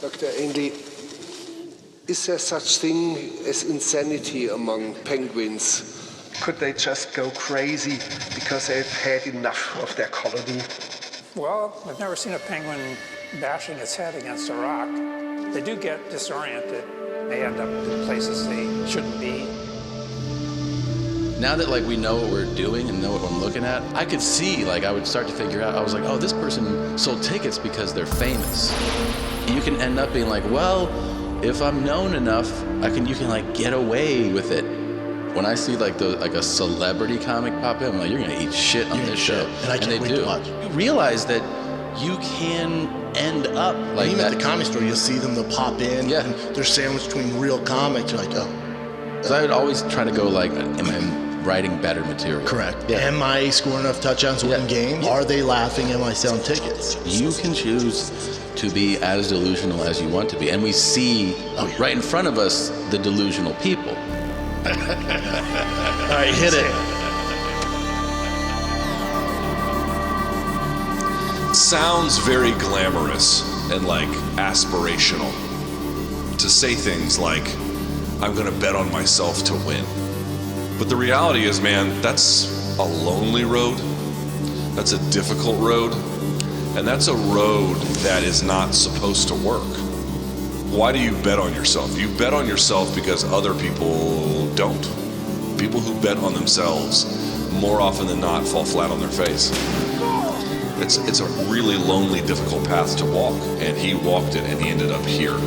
Dr. Ainley, is there such thing as insanity among penguins? Could they just go crazy because they've had enough of their colony? Well, I've never seen a penguin bashing its head against a rock. They do get disoriented. They end up in places they shouldn't be. Now that like we know what we're doing and know what I'm looking at, I could see, like I would start to figure out, I was like, oh, this person sold tickets because they're famous. You can end up being like, well, if I'm known enough, you can like get away with it. When I see like a celebrity comic pop in, I'm like, you're gonna eat shit on this show. And I can't wait to watch. You realize that you can end up like even that. at the Comedy Store, you'll see them, they'll pop in, yeah. And they're sandwiched between real comics. You're like, oh. Because I would always try to go like, am I writing better material? Correct. Yeah. Am I scoring enough touchdowns to win games? Yeah. Are they laughing? Am I selling tickets? You can choose to be as delusional as you want to be. And we see right in front of us the delusional people. All right, hit it. Sounds very glamorous and like aspirational to say things like, I'm gonna bet on myself to win. But the reality is, man, that's a lonely road. That's a difficult road. And that's a road that is not supposed to work. Why do you bet on yourself? You bet on yourself because other people don't. People who bet on themselves more often than not fall flat on their face. It's a really lonely, difficult path to walk, and he walked it and he ended up here.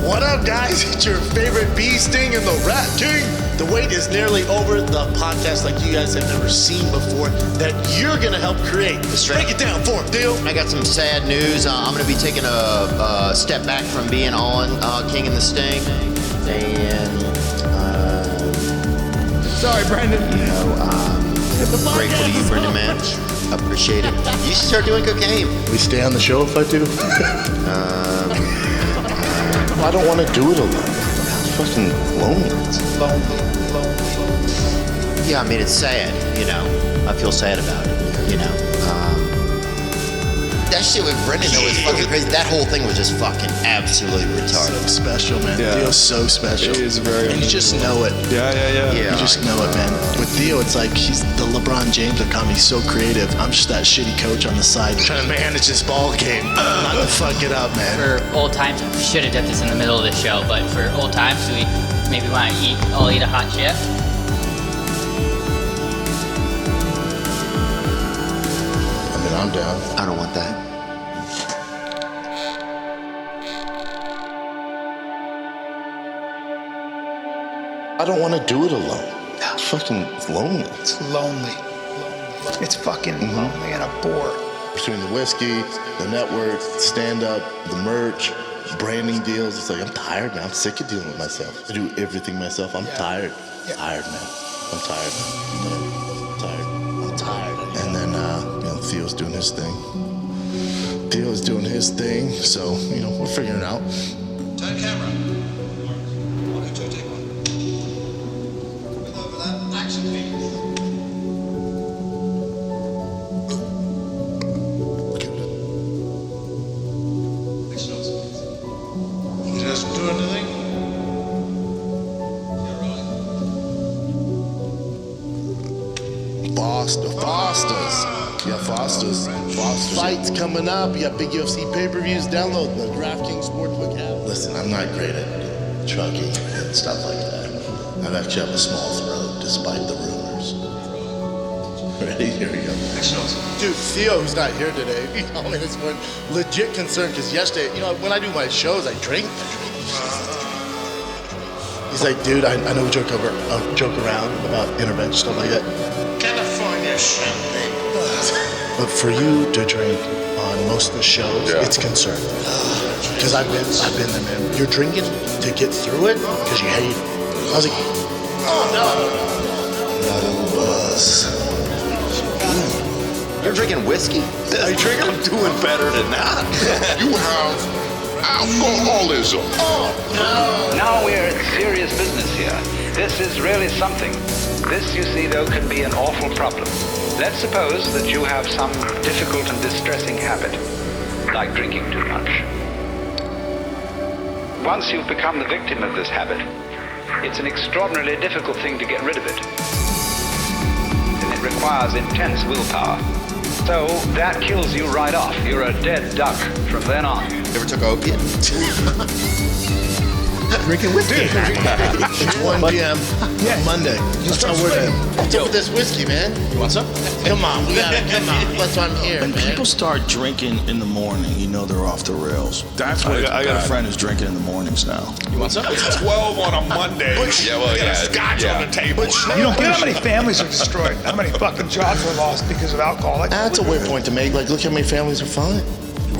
What up, guys? It's your favorite bee sting and the Rat King. The wait is nearly over. The podcast like you guys have never seen before that you're going to help create. Break it down for him, Theo. I got some sad news. I'm going to be taking a step back from being on King and the Sting. And, sorry, Brendan. You know, grateful to you, Brendan, man. Appreciate it. You should start doing cocaine. We stay on the show if I do? I don't want to do it alone. It's fucking lonely. It's lonely. Yeah, I mean, it's sad, you know. I feel sad about it, you know. That shit with Brendan, though, was fucking crazy. That whole thing was just fucking absolutely retarded. So special, man. Yeah. Theo's so special. It is very And you just know it. Yeah. You just know it, man. With Theo, it's like he's the LeBron James of comedy. He's so creative. I'm just that shitty coach on the side trying to manage this ball game. Not to fuck it up, man. For old times, we should have done this in the middle of the show, but for old times, we maybe want to all eat a hot chip. I mean, I'm down. I don't want that. I don't want to do it alone. It's fucking lonely. It's lonely. It's fucking lonely and a bore. Between the whiskey, the network, stand-up, the merch, branding deals, it's like I'm tired, man. I'm sick of dealing with myself. I do everything myself. I'm tired. Yeah. Tired, man. I'm tired, man. I'm tired. And then, Theo's doing his thing. Theo's doing his thing, so, we're figuring it out. Turn camera. 1, 2, take 1. With over that, action please. Action also, please. He doesn't do anything? Yeah, right. Fosters. Yeah, Fosters. Fights coming up. You got big UFC pay-per-views. Download the DraftKings Sportsbook app. Listen, I'm not great at trucking and stuff like that. I've actually have a small throat, despite the rumors. Ready? Here we go. Action also. Dude, Theo, who's not here today, is one legit concerned because yesterday, when I do my shows, I drink. He's like, dude, I know we joke around about intervention, stuff like that. California champagne. But for you to drink on most of the shows, it's concerning. Because I've been there, man. You're drinking to get through it because you hate it. I was like, oh no. Not on the bus. You're drinking whiskey? Are you drinking? I'm doing better than that. You have alcoholism. Oh no. Now we're in serious business here. This is really something. This, you see, though, can be an awful problem. Let's suppose that you have some difficult and distressing habit, like drinking too much. Once you've become the victim of this habit, it's an extraordinarily difficult thing to get rid of it. And it requires intense willpower. So that kills you right off. You're a dead duck from then on. You ever took opiate? Drinking whiskey. It's 1 p.m. Monday. That's how we're doing. What's up with this whiskey, man? You want some? Come on, we gotta, come on. That's why I'm here, When man. people start drinking in the morning, you know they're off the rails. That's what I got a friend who's drinking in the mornings now. You want some? It's 12 on a Monday. Scotch on the table. You don't get how many families are destroyed, how many fucking jobs are lost because of alcohol. That's a weird point to make. Like, look how many families are fine.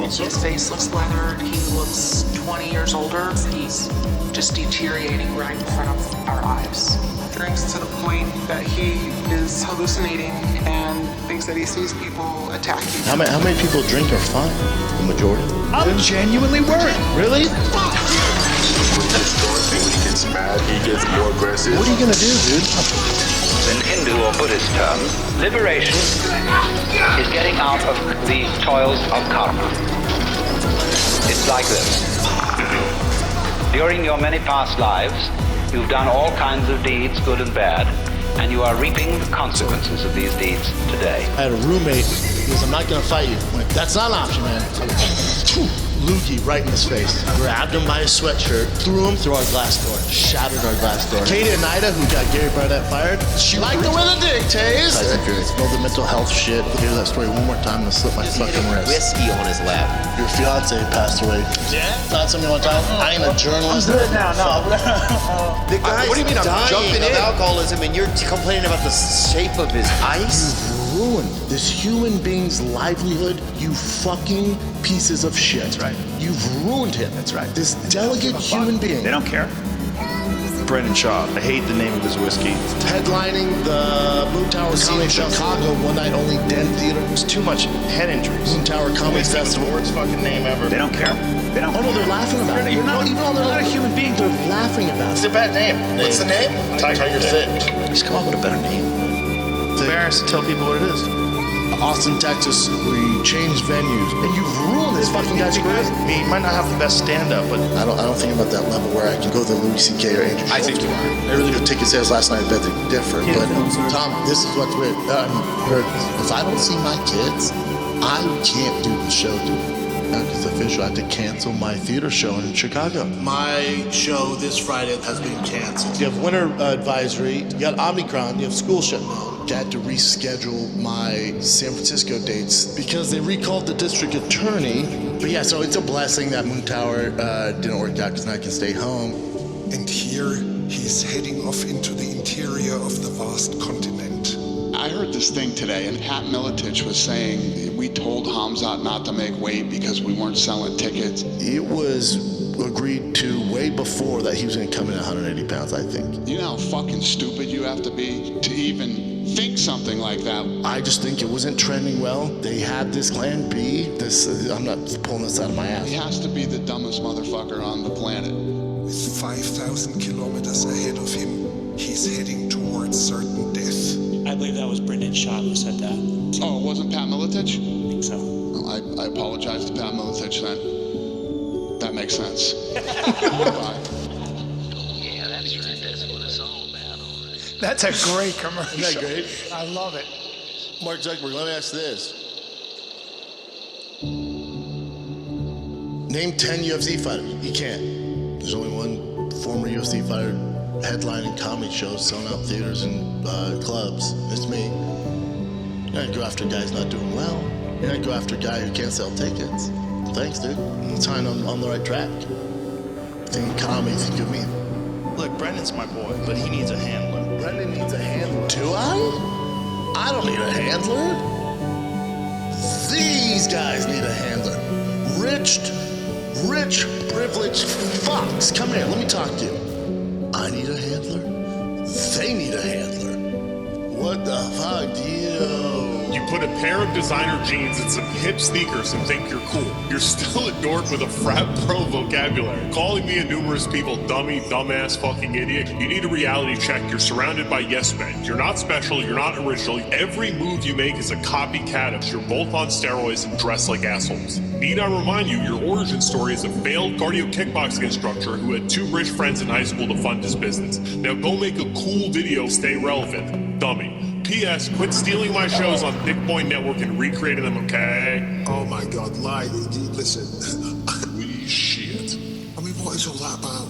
His face looks weathered. He looks 20 years older. He's just deteriorating right in front of our eyes. Drinks to the point that he is hallucinating and thinks that he sees people attacking. How many people drink are fine? The majority? I'm genuinely worried. Really? When he gets mad, he gets more aggressive. What are you gonna do, dude? In Hindu or Buddhist terms, liberation is getting out of the toils of karma. It's like this. During your many past lives, you've done all kinds of deeds, good and bad, and you are reaping the consequences of these deeds today. I had a roommate who goes, I'm not gonna fight you. I'm like, that's not an option, man. Loogie right in his face. Grabbed him by his sweatshirt, threw him through our glass door, shattered our glass door. Katie and Ida, who got Gary Barnett fired, she liked the way the dick tastes. All the mental health shit. Hear that story one more time and slip my fucking wrist. Whiskey on his lap. Your fiance passed away. Yeah? Not something you want to talk about? I ain't a journalist. The guy's What do you mean I'm dying jumping of in? alcoholism and you're complaining about the shape of his ice? You've ruined this human being's livelihood, you fucking pieces of shit. That's right. You've ruined him. That's right. This delicate human being. They don't care. Brendan Schaub. I hate the name of his whiskey. Headlining the Moon Tower Comedy Chicago one night only Den Theater. It's too much head injuries. Moon Tower Comedy Festival. Worst fucking name ever. They don't care. They don't. Oh no, they're laughing about it. You're not, Even though you're not a human being. they're laughing about it. It's a bad name. What's the name? Tiger Thiccc. Just come up with a better name. Embarrassed to tell people what it is. Austin, Texas, we changed venues, and you've ruined this fucking guy's career. He might not have the best stand-up, but I don't think I'm at that level where I can go to Louis C.K. or Andrew Schultz. I think you are. I really good ticket sales last night. I bet they're different. But Tom, this is what's weird. If I don't see my kids, I can't do the show, dude. It's official. I have to cancel my theater show in Chicago. My show this Friday has been canceled. You have winter advisory. You got Omicron. You have school shut down. I had to reschedule my San Francisco dates because they recalled the district attorney. But yeah, so it's a blessing that Moon Tower didn't work out because now I can stay home. And here he's heading off into the interior of the vast continent. I heard this thing today, and Pat Miletich was saying we told Hamzat not to make weight because we weren't selling tickets. It was agreed to way before that he was going to come in at 180 pounds, I think. You know how fucking stupid you have to be to even think something like that? I just think it wasn't trending well. They had this plan B. I'm not pulling this out of my ass. He has to be the dumbest motherfucker on the planet. With 5,000 kilometers ahead of him, he's heading towards certain death. I believe that was Brendan Schaub who said that. Oh, it wasn't Pat Miletich? I think so. Well, I apologize to Pat Miletich then. That makes sense. Bye. Yeah, that's right. That's what it's all about. That's a great commercial. Isn't that great? I love it. Mark Zuckerberg, let me ask this. Name 10 UFC fighters. You can't. There's only one former UFC fighter headlining comedy shows, selling out theaters and clubs. It's me. You're not gonna go after a guy who's not doing well. You're not gonna go after a guy who can't sell tickets. Thanks, dude. I'm trying on the right track. I think comedy is good me. look, Brendan's my boy, but he needs a handler. Brendan needs a handler. Do I? I don't need a handler. These guys need a handler. Rich, privileged fucks. Come here, let me talk to you. I need a handler. They need a handler. What the fuck, you put a pair of designer jeans and some hip sneakers and think you're cool. You're still a dork with a frat pro vocabulary. Calling me and numerous people dummy, dumbass, fucking idiot. You need a reality check. You're surrounded by yes men. You're not special. You're not original. Every move you make is a copycat of you're both on steroids and dressed like assholes. Need I remind you, your origin story is a failed cardio kickboxing instructor who had 2 rich friends in high school to fund his business. Now go make a cool video, stay relevant. Dummy. P.S. Quit stealing my shows on Thick Boy Network and recreating them, okay? Oh my God, lie. Listen. We shit. I mean, what is all that about?